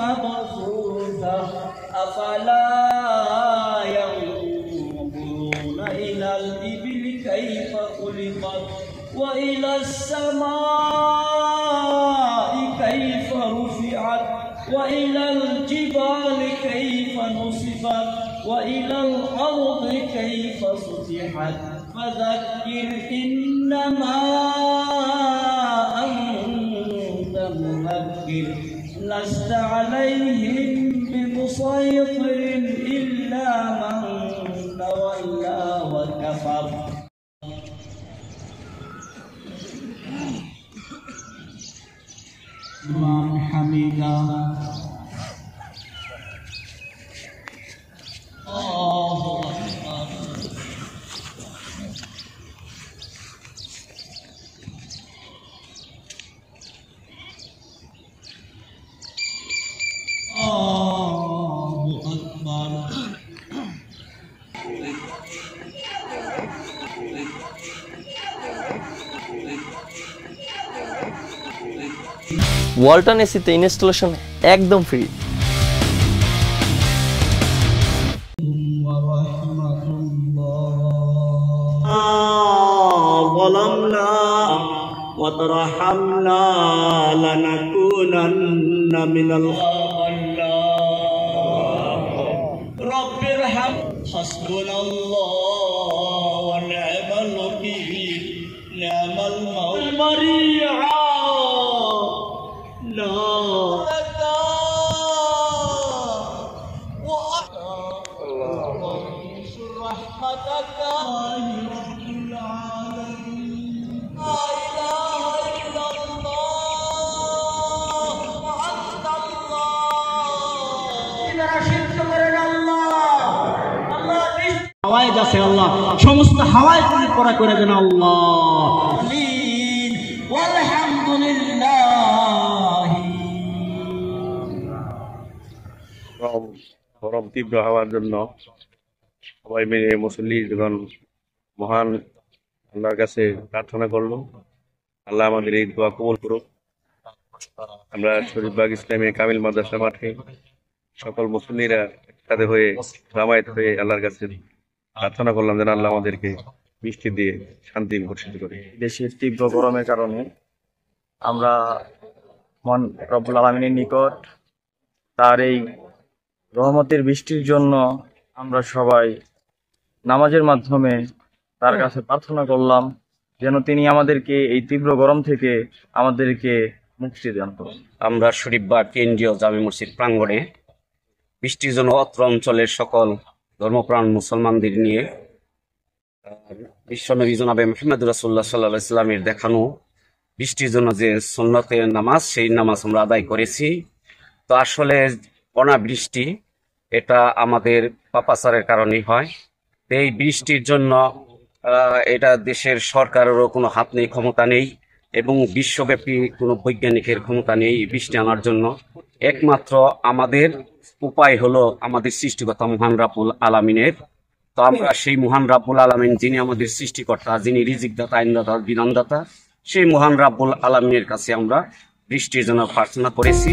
مبثوثة أفلا ينظرون إلى الإبل كيف خلقت وإلى السماء كيف رفعت وإلى الجبال كيف نصبت وإلى الأرض كيف سطحت فذكر إنما أنت مذكر لست عليهم بمسيطر إلا من تولى وكفر إمام حميدا الله أكبر ওয়ালটন এসিতে ইনস্টলেশন একদম ফ্রি। ظلمنا وترحمنا لنكونن من رب ارحم حسبنا الله ونعم الوكيل نعم المولى হাওয়ায় যাচ্ছে আল্লাহ সমস্ত হাওয়ায় পড়া করে দেন আল্লাহ আলহামদুলিল্লাহ। গরম তীব্র হওয়ার জন্য সবাই মিলে মুসল্লিগণ মহান আল্লাহর কাছে প্রার্থনা করলো, আল্লাহ আমাদের এই দোয়া কবুল করুক। আমরা শরীফবাগ ইসলামী কামিল মাদ্রাসা মাঠে সকল মুসল্লিরা একসাথে হয়ে জামায়াত হয়ে আল্লাহর কাছে প্রার্থনা করলাম যেন আল্লাহ আমাদেরকে বৃষ্টি দিয়ে শান্তি বর্ষিত করে। দেশের তীব্র গরমের কারণে আমরা মহান রব্বুল আলামিনের নিকট তার এই রহমতের বৃষ্টির জন্য আমরা সবাই নামাজের মাধ্যমে তার কাছে প্রার্থনা করলাম যেন তিনি আমাদেরকে এই তীব্র গরম থেকে আমাদেরকে মুক্তি দান করুন। আমরা শরীফবাগ কেন্দ্রীয় জামে মসজিদ প্রাঙ্গণে বৃষ্টির জন্য অত্র অঞ্চলের সকল ধর্মপ্রাণ মুসলমানদের নিয়ে বিশ্বনবী জনাবে মুহাম্মদ রাসূলুল্লাহ সাল্লাল্লাহু আলাইহি ওয়াসাল্লামের দেখানো বৃষ্টির জন্য যে সুন্নতের নামাজ, সেই নামাজ আমরা আদায় করেছি। তো আসলে অনাবৃষ্টি এটা আমাদের পাপাচারের কারণেই হয়। এই বৃষ্টির জন্য এটা দেশের সরকারেরও কোনো হাত নেই, ক্ষমতা নেই, এবং বিশ্বব্যাপী কোনো বৈজ্ঞানিকের ক্ষমতা নেই বৃষ্টি আনার জন্য। একমাত্র আমাদের উপায় হলো আমাদের সৃষ্টিকর্তা মহান রাব্বুল আলামিনের। তো আমরা সেই মহান রাব্বুল আলামিন, যিনি আমাদের সৃষ্টিকর্তা, যিনি রিজিক দাতা, আইনদাতা, বিধানদাতা, সেই মহান রাব্বুল আলামিনের কাছে আমরা বৃষ্টির জন্য প্রার্থনা করেছি।